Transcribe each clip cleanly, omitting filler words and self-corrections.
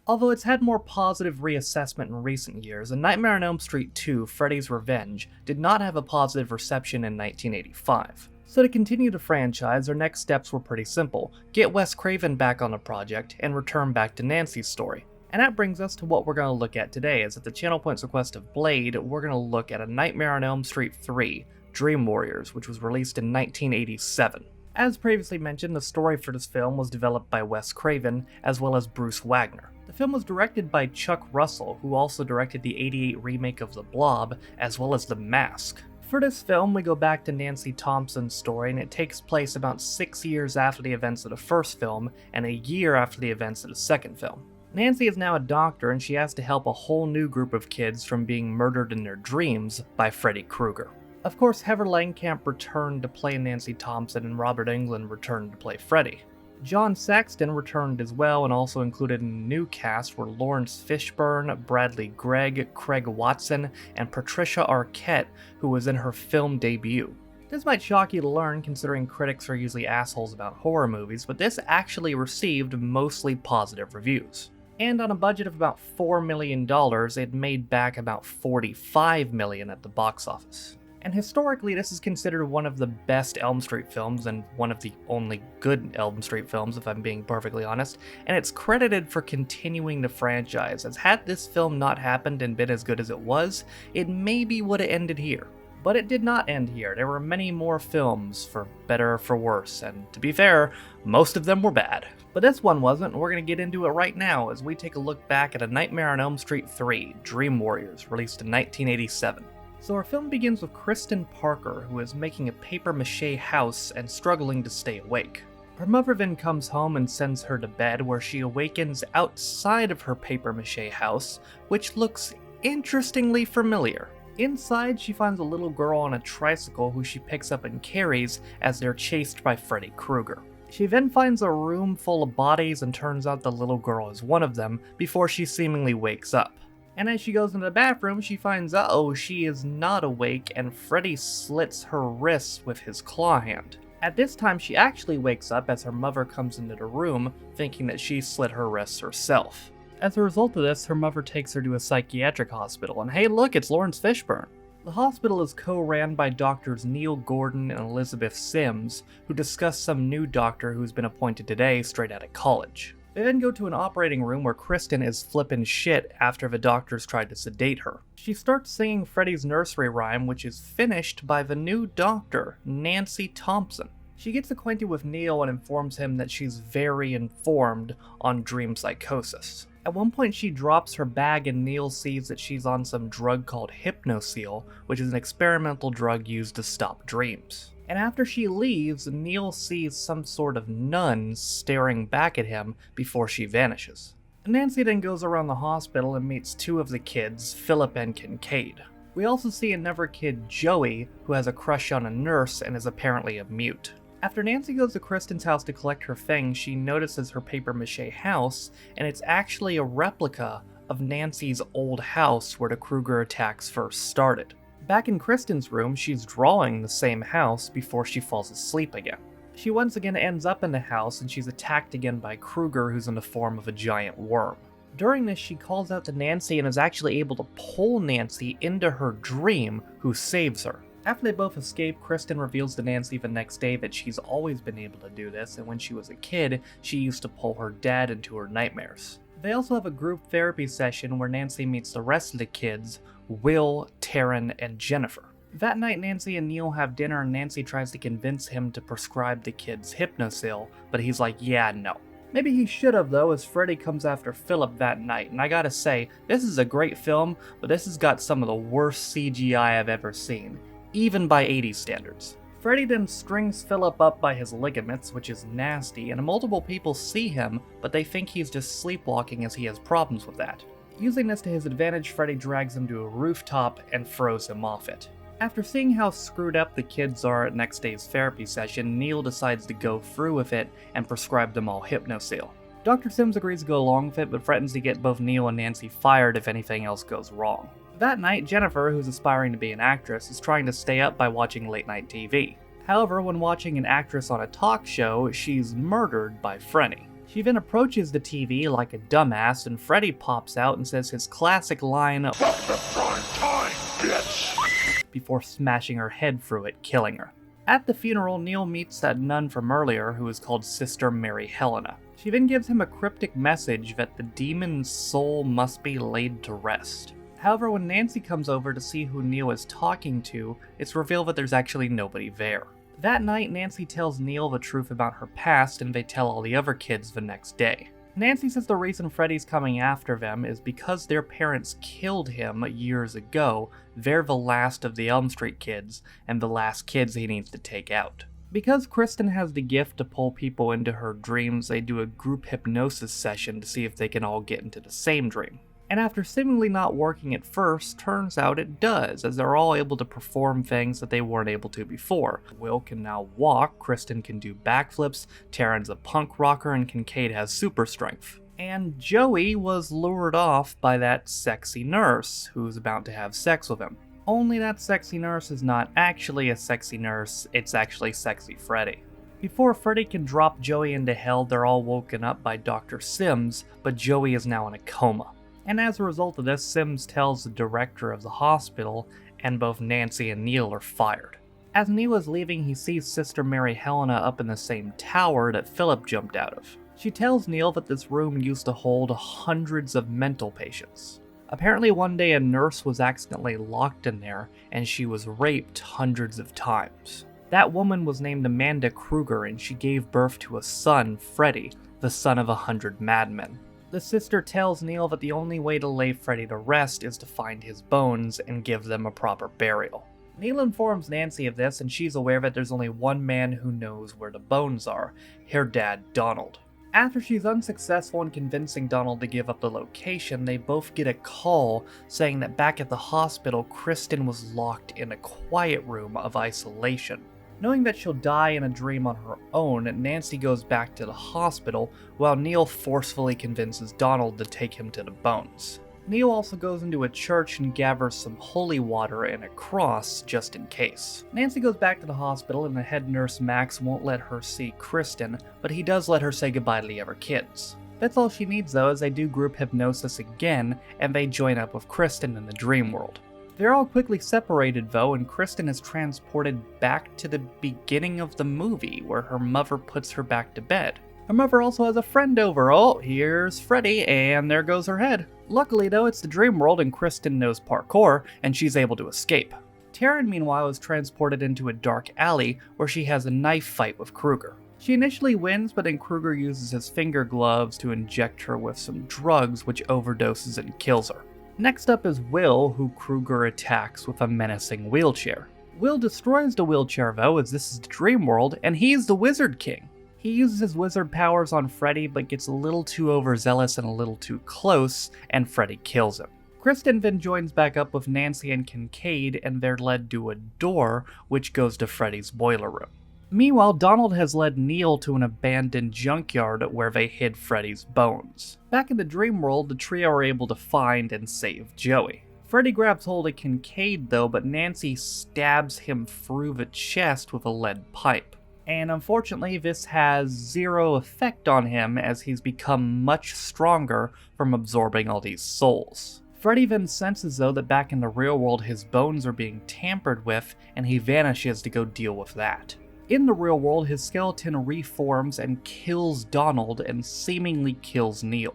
Although it's had more positive reassessment in recent years, A Nightmare on Elm Street 2: Freddy's Revenge did not have a positive reception in 1985. So to continue the franchise, our next steps were pretty simple: get Wes Craven back on the project, and return back to Nancy's story. And that brings us to what we're going to look at today, as at the Channel Point's request of Blade, we're going to look at A Nightmare on Elm Street 3, Dream Warriors, which was released in 1987. As previously mentioned, the story for this film was developed by Wes Craven, as well as Bruce Wagner. The film was directed by Chuck Russell, who also directed the '88 remake of The Blob, as well as The Mask. For this film, we go back to Nancy Thompson's story, and it takes place about 6 years after the events of the first film, and a year after the events of the second film. Nancy is now a doctor, and she has to help a whole new group of kids from being murdered in their dreams by Freddy Krueger. Of course, Heather Langenkamp returned to play Nancy Thompson, and Robert Englund returned to play Freddy. John Saxton returned as well, and also included in the new cast were Lawrence Fishburne, Bradley Gregg, Craig Watson, and Patricia Arquette, who was in her film debut. This might shock you to learn, considering critics are usually assholes about horror movies, but this actually received mostly positive reviews. And on a budget of about $4 million, it made back about $45 million at the box office. And historically, this is considered one of the best Elm Street films, and one of the only good Elm Street films, if I'm being perfectly honest, and it's credited for continuing the franchise, as had this film not happened and been as good as it was, it maybe would have ended here. But it did not end here. There were many more films, for better or for worse, and to be fair, most of them were bad. But this one wasn't, and we're going to get into it right now as we take a look back at A Nightmare on Elm Street 3, Dream Warriors, released in 1987. So our film begins with Kristen Parker, who is making a papier-mâché house and struggling to stay awake. Her mother then comes home and sends her to bed, where she awakens outside of her papier-mâché house, which looks interestingly familiar. Inside, she finds a little girl on a tricycle who she picks up and carries as they're chased by Freddy Krueger. She then finds a room full of bodies, and turns out the little girl is one of them, before she seemingly wakes up. And as she goes into the bathroom, she finds she is not awake, and Freddy slits her wrists with his claw hand. At this time, she actually wakes up as her mother comes into the room, thinking that she slit her wrists herself. As a result of this, her mother takes her to a psychiatric hospital, and hey look, it's Lawrence Fishburne. The hospital is co-ran by doctors Neil Gordon and Elizabeth Sims, who discuss some new doctor who's been appointed today straight out of college. They then go to an operating room where Kristen is flippin' shit after the doctors tried to sedate her. She starts singing Freddy's nursery rhyme, which is finished by the new doctor, Nancy Thompson. She gets acquainted with Neil and informs him that she's very informed on dream psychosis. At one point she drops her bag, and Neil sees that she's on some drug called Hypnoseal, which is an experimental drug used to stop dreams. And after she leaves, Neil sees some sort of nun staring back at him before she vanishes. Nancy then goes around the hospital and meets two of the kids, Philip and Kincaid. We also see another kid, Joey, who has a crush on a nurse and is apparently a mute. After Nancy goes to Kristen's house to collect her things, she notices her papier-mâché house, and it's actually a replica of Nancy's old house where the Krueger attacks first started. Back in Kristen's room, she's drawing the same house before she falls asleep again. She once again ends up in the house, and she's attacked again by Krueger, who's in the form of a giant worm. During this, she calls out to Nancy and is actually able to pull Nancy into her dream, who saves her. After they both escape, Kristen reveals to Nancy the next day that she's always been able to do this, and when she was a kid, she used to pull her dad into her nightmares. They also have a group therapy session where Nancy meets the rest of the kids, Will, Taryn, and Jennifer. That night, Nancy and Neil have dinner, and Nancy tries to convince him to prescribe the kids Hypnoseal, but he's like, yeah, no. Maybe he should have though, as Freddy comes after Philip that night, and I gotta say, this is a great film, but this has got some of the worst CGI I've ever seen, even by 80s standards. Freddy then strings Philip up by his ligaments, which is nasty, and multiple people see him, but they think he's just sleepwalking as he has problems with that. Using this to his advantage, Freddy drags him to a rooftop and throws him off it. After seeing how screwed up the kids are at next day's therapy session, Neil decides to go through with it and prescribe them all Hypnoseal. Dr. Sims agrees to go along with it, but threatens to get both Neil and Nancy fired if anything else goes wrong. That night, Jennifer, who's aspiring to be an actress, is trying to stay up by watching late-night TV. However, when watching an actress on a talk show, she's murdered by Freddy. She then approaches the TV like a dumbass, and Freddy pops out and says his classic line of "Fuck the prime time, bitch!" before smashing her head through it, killing her. At the funeral, Neil meets that nun from earlier who is called Sister Mary Helena. She then gives him a cryptic message that the demon's soul must be laid to rest. However, when Nancy comes over to see who Neil is talking to, it's revealed that there's actually nobody there. That night, Nancy tells Neil the truth about her past, and they tell all the other kids the next day. Nancy says the reason Freddy's coming after them is because their parents killed him years ago. They're the last of the Elm Street kids, and the last kids he needs to take out. Because Kristen has the gift to pull people into her dreams, they do a group hypnosis session to see if they can all get into the same dream. And after seemingly not working at first, turns out it does, as they're all able to perform things that they weren't able to before. Will can now walk, Kristen can do backflips, Taryn's a punk rocker, and Kincaid has super strength. And Joey was lured off by that sexy nurse, who's about to have sex with him. Only that sexy nurse is not actually a sexy nurse, it's actually Sexy Freddy. Before Freddy can drop Joey into hell, they're all woken up by Dr. Sims, but Joey is now in a coma. And as a result of this, Sims tells the director of the hospital, and both Nancy and Neil are fired. As Neil is leaving, he sees Sister Mary Helena up in the same tower that Philip jumped out of. She tells Neil that this room used to hold hundreds of mental patients. Apparently one day a nurse was accidentally locked in there, and she was raped hundreds of times. That woman was named Amanda Kruger, and she gave birth to a son, Freddy, the son of 100 madmen. The sister tells Neil that the only way to lay Freddy to rest is to find his bones and give them a proper burial. Neil informs Nancy of this, and she's aware that there's only one man who knows where the bones are, her dad, Donald. After she's unsuccessful in convincing Donald to give up the location, they both get a call saying that back at the hospital, Kristen was locked in a quiet room of isolation. Knowing that she'll die in a dream on her own, Nancy goes back to the hospital, while Neil forcefully convinces Donald to take him to the bones. Neil also goes into a church and gathers some holy water and a cross, just in case. Nancy goes back to the hospital, and the head nurse Max won't let her see Kristen, but he does let her say goodbye to the other kids. That's all she needs though, as they do group hypnosis again, and they join up with Kristen in the dream world. They're all quickly separated though, and Kristen is transported back to the beginning of the movie, where her mother puts her back to bed. Her mother also has a friend over. Oh, here's Freddy, and there goes her head. Luckily though, it's the dream world and Kristen knows parkour, and she's able to escape. Taryn meanwhile is transported into a dark alley, where she has a knife fight with Kruger. She initially wins, but then Kruger uses his finger gloves to inject her with some drugs, which overdoses and kills her. Next up is Will, who Kruger attacks with a menacing wheelchair. Will destroys the wheelchair though, as this is the dream world, and he's the Wizard King. He uses his wizard powers on Freddy, but gets a little too overzealous and a little too close, and Freddy kills him. Kristen then joins back up with Nancy and Kincaid, and they're led to a door, which goes to Freddy's boiler room. Meanwhile, Donald has led Neil to an abandoned junkyard where they hid Freddy's bones. Back in the dream world, the trio are able to find and save Joey. Freddy grabs hold of Kincaid though, but Nancy stabs him through the chest with a lead pipe. And unfortunately, this has zero effect on him, as he's become much stronger from absorbing all these souls. Freddy then senses though that back in the real world his bones are being tampered with, and he vanishes to go deal with that. In the real world, his skeleton reforms and kills Donald and seemingly kills Neil.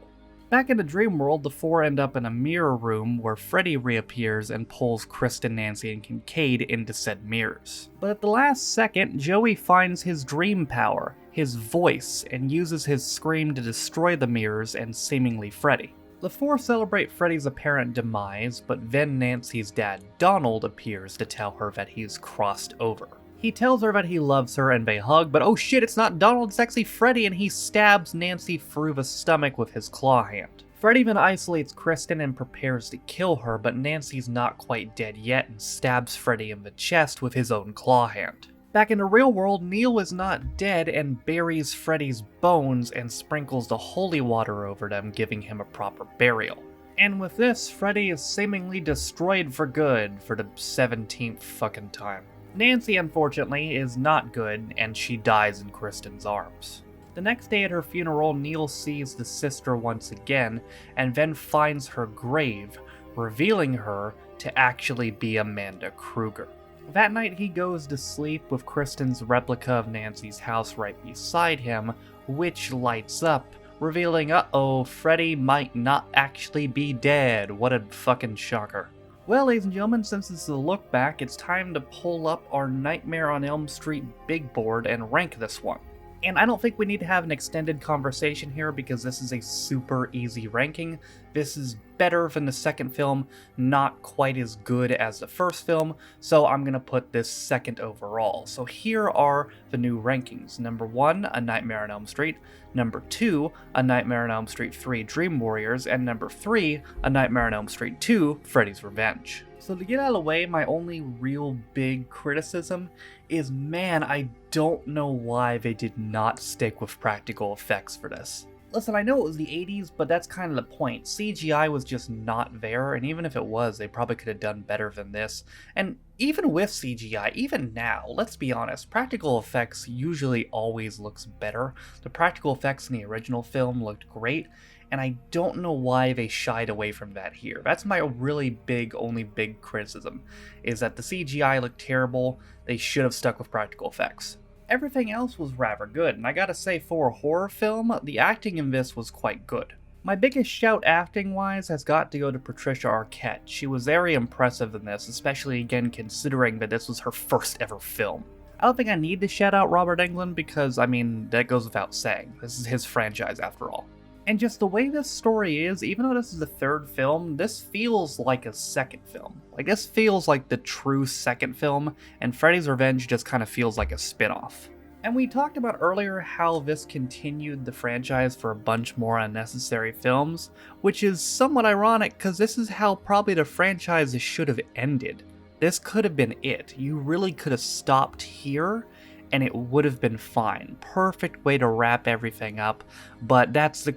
Back in the dream world, the four end up in a mirror room where Freddy reappears and pulls Kristen, Nancy, and Kincaid into said mirrors. But at the last second, Joey finds his dream power, his voice, and uses his scream to destroy the mirrors and seemingly Freddy. The four celebrate Freddy's apparent demise, but then Nancy's dad, Donald, appears to tell her that he's crossed over. He tells her that he loves her and they hug, but oh shit, it's not Donald, it's actually Freddy, and he stabs Nancy through the stomach with his claw hand. Freddy then isolates Kristen and prepares to kill her, but Nancy's not quite dead yet and stabs Freddy in the chest with his own claw hand. Back in the real world, Neil is not dead and buries Freddy's bones and sprinkles the holy water over them, giving him a proper burial. And with this, Freddy is seemingly destroyed for good for the 17th fucking time. Nancy, unfortunately, is not good, and she dies in Kristen's arms. The next day at her funeral, Neil sees the sister once again, and then finds her grave, revealing her to actually be Amanda Krueger. That night he goes to sleep with Kristen's replica of Nancy's house right beside him, which lights up, revealing, uh-oh, Freddy might not actually be dead. What a fucking shocker. Well, ladies and gentlemen, since this is a look back, it's time to pull up our Nightmare on Elm Street big board and rank this one. And I don't think we need to have an extended conversation here because this is a super easy ranking. This is better than the second film, not quite as good as the first film, so I'm going to put this second overall. So here are the new rankings. Number 1, A Nightmare on Elm Street. Number 2, A Nightmare on Elm Street 3, Dream Warriors. And number 3, A Nightmare on Elm Street 2, Freddy's Revenge. So to get out of the way, my only real big criticism is, man, I don't know why they did not stick with practical effects for this. Listen, I know it was the 80s, but that's kind of the point. CGI was just not there, and even if it was, they probably could have done better than this. And even with CGI, even now, let's be honest, practical effects usually always looks better. The practical effects in the original film looked great, and I don't know why they shied away from that here. That's my really big, only big criticism, is that the CGI looked terrible. They should have stuck with practical effects. Everything else was rather good, and I gotta say, for a horror film, the acting in this was quite good. My biggest shout acting-wise has got to go to Patricia Arquette. She was very impressive in this, especially again considering that this was her first ever film. I don't think I need to shout out Robert Englund because, I mean, that goes without saying. This is his franchise after all. And just the way this story is, even though this is the third film, this feels like a second film. Like, this feels like the true second film, and Freddy's Revenge just kind of feels like a spin-off. And we talked about earlier how this continued the franchise for a bunch more unnecessary films, which is somewhat ironic because this is how probably the franchise should have ended. This could have been it. You really could have stopped here, and it would have been fine. Perfect way to wrap everything up, but that's the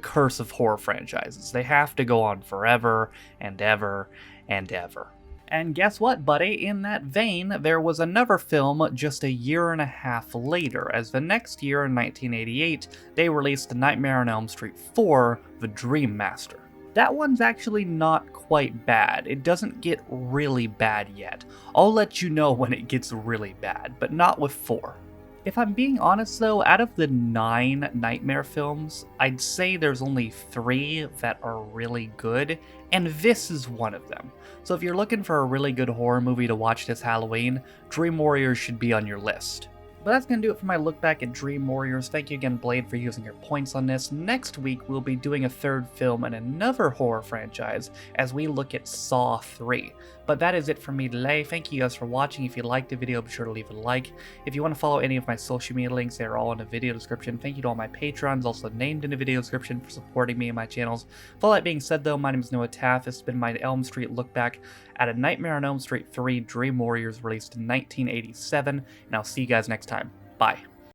curse of horror franchises. They have to go on forever and ever and ever. And guess what, buddy? In that vein, there was another film just a year and a half later, as the next year in 1988, they released The Nightmare on Elm Street 4, The Dream Master. That one's actually not quite bad. It doesn't get really bad yet. I'll let you know when it gets really bad, but not with 4. If I'm being honest though, out of the 9 Nightmare films, I'd say there's only 3 that are really good, and this is one of them. So if you're looking for a really good horror movie to watch this Halloween, Dream Warriors should be on your list. But that's going to do it for my look back at Dream Warriors. Thank you again, Blade, for using your points on this. Next week, we'll be doing a third film in another horror franchise as we look at Saw 3. But that is it for me today. Thank you guys for watching. If you liked the video, be sure to leave a like. If you want to follow any of my social media links, they are all in the video description. Thank you to all my patrons, also named in the video description, for supporting me and my channels. With all that being said though, my name is Noah Taff. This has been my Elm Street look back at A Nightmare on Elm Street 3 Dream Warriors, released in 1987, and I'll see you guys next time. Bye.